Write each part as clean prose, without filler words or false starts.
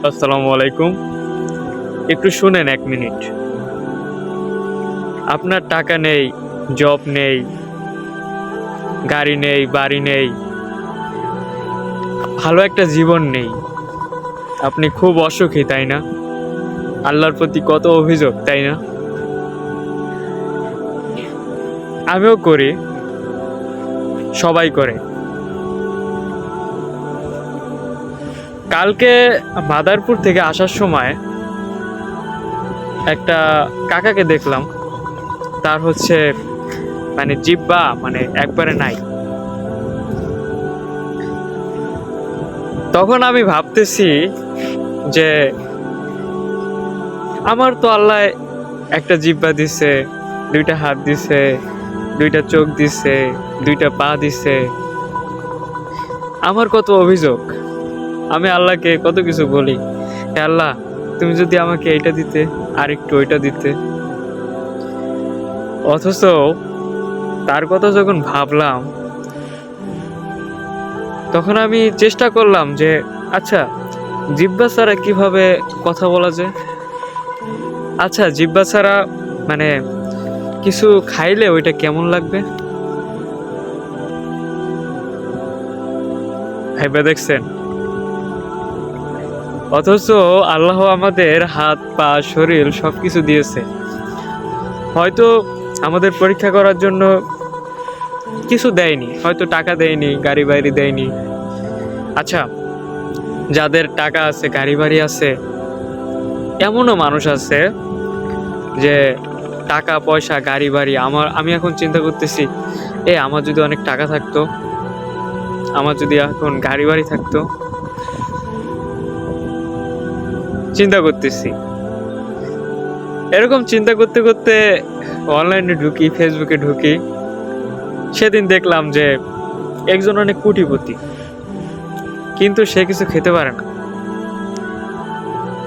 আসসালামু আলাইকুম। একটু শুনেন ১ মিনিট। আপনার টাকা নেই, জব নেই, গাড়ি নেই, বাড়ি নেই, ভালো একটা জীবন নেই। আপনি খুব অসুখী, তাই না? আল্লাহর প্রতি কত অভিযোগ, তাই না? আমিও করি, সবাই করে। কালকে মাদারপুর থেকে আসার সময় একটা কাকাকে দেখলাম। তার হচ্ছে জিহ্বা একবারে নাই। তখন আমি ভাবতেছি যে আমার তো আল্লাহ একটা জিহ্বা দিছে, ২টা হাত দিছে, ২টা চোখ দিছে, ২টা পা দিছে। আমার কত অভিযোগ। আমি আল্লাহকে কত কিছু বলি, হে আল্লাহ, তুমি যদি আমাকে এইটা দিতে, আর একটু ওইটা দিতে। অথচ তার কথা যখন ভাবলাম, তখন আমি চেষ্টা করলাম যে আচ্ছা, জিহ্বা ছাড়া কিভাবে কথা বলা যায়? আচ্ছা, জিহ্বা ছাড়া মানে কিছু খাইলে ওইটা কেমন লাগবে? ভাইবা দেখছেন? অথচ আল্লাহ আমাদের হাত পা শরীর সবকিছু দিয়েছে। হয়তো আমাদের পরীক্ষা করার জন্য কিছু দেয়নি, হয়তো টাকা দেয়নি, গাড়ি বাড়ি দেয়নি। আচ্ছা, যাদের টাকা আছে, গাড়ি বাড়ি আছে, এমনও মানুষ আছে যে টাকা পয়সা গাড়ি বাড়ি, আমি এখন চিন্তা করতেছি, আমার যদি অনেক টাকা থাকতো, আমার যদি এখন গাড়ি বাড়ি থাকতো। চিন্তা করতেছি, এরকম চিন্তা করতে করতে অনলাইনে ঢুকি, ফেসবুকে ঢুকি। সেদিন দেখলাম যে একজন অনেক কোটিপতি, কিন্তু সে কিছু খেতে পারে না।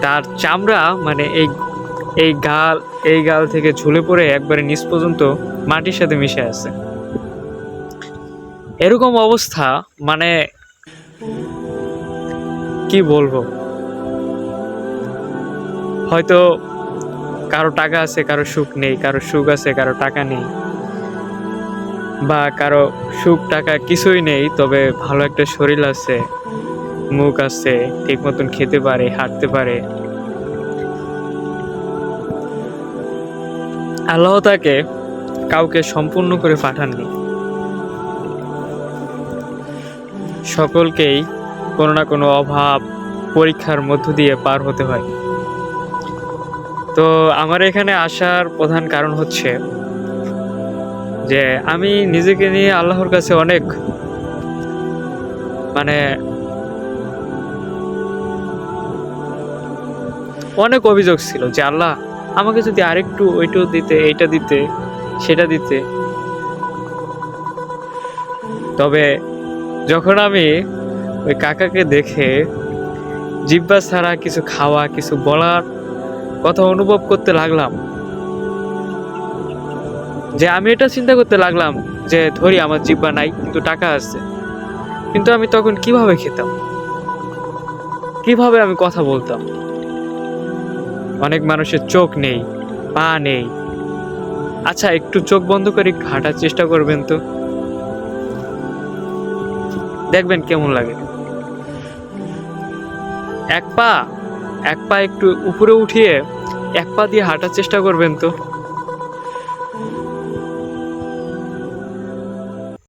তার চামড়া এই এই গাল এই গাল থেকে ঝুলে পড়ে একবারে নিচ পর্যন্ত মাটির সাথে মিশে আছে। এরকম অবস্থা, কি বলবো। হয়তো কারো টাকা আছে, কারো সুখ নেই, কারো সুখ আছে, কারো টাকা নেই, বা কারো সুখ টাকা কিছুই নেই, তবে ভালো একটা শরীর আছে, মুখ আছে, ঠিক মতন খেতে পারে, হাঁটতে পারে। আল্লাহ তাকে কাউকে সম্পূর্ণ করে পাঠাননি। সকলকেই কোনো না কোনো অভাব, পরীক্ষার মধ্য দিয়ে পার হতে হয়। তো আমার এখানে আসার প্রধান কারণ হচ্ছে যে আমি নিজেকে নিয়ে আল্লাহর কাছে অনেক অনেক অভিযোগ ছিল যে আল্লাহ, আমাকে যদি আরেকটু ওইটাও দিতে, এইটা দিতে, সেটা দিতে। তবে যখন আমি ওই কাকাকে দেখে জিহ্বা ছাড়া কিছু খাওয়া, কিছু বলার কথা অনুভব করতে লাগলাম, যে আমি এটা চিন্তা করতে লাগলাম যে ধরি আমার জিহ্বা নাই কিন্তু টাকা আছে, কিন্তু আমি তখন কিভাবে খেতাম, কিভাবে আমি কথা বলতাম? অনেক মানুষের চোখ নেই, পা নেই। আচ্ছা, একটু চোখ বন্ধ করে একটু হাঁটার চেষ্টা করবেন তো, দেখবেন কেমন লাগে। এক পা একটু উপরে উঠিয়ে এক পা দিয়ে হাঁটার চেষ্টা করবেন তো।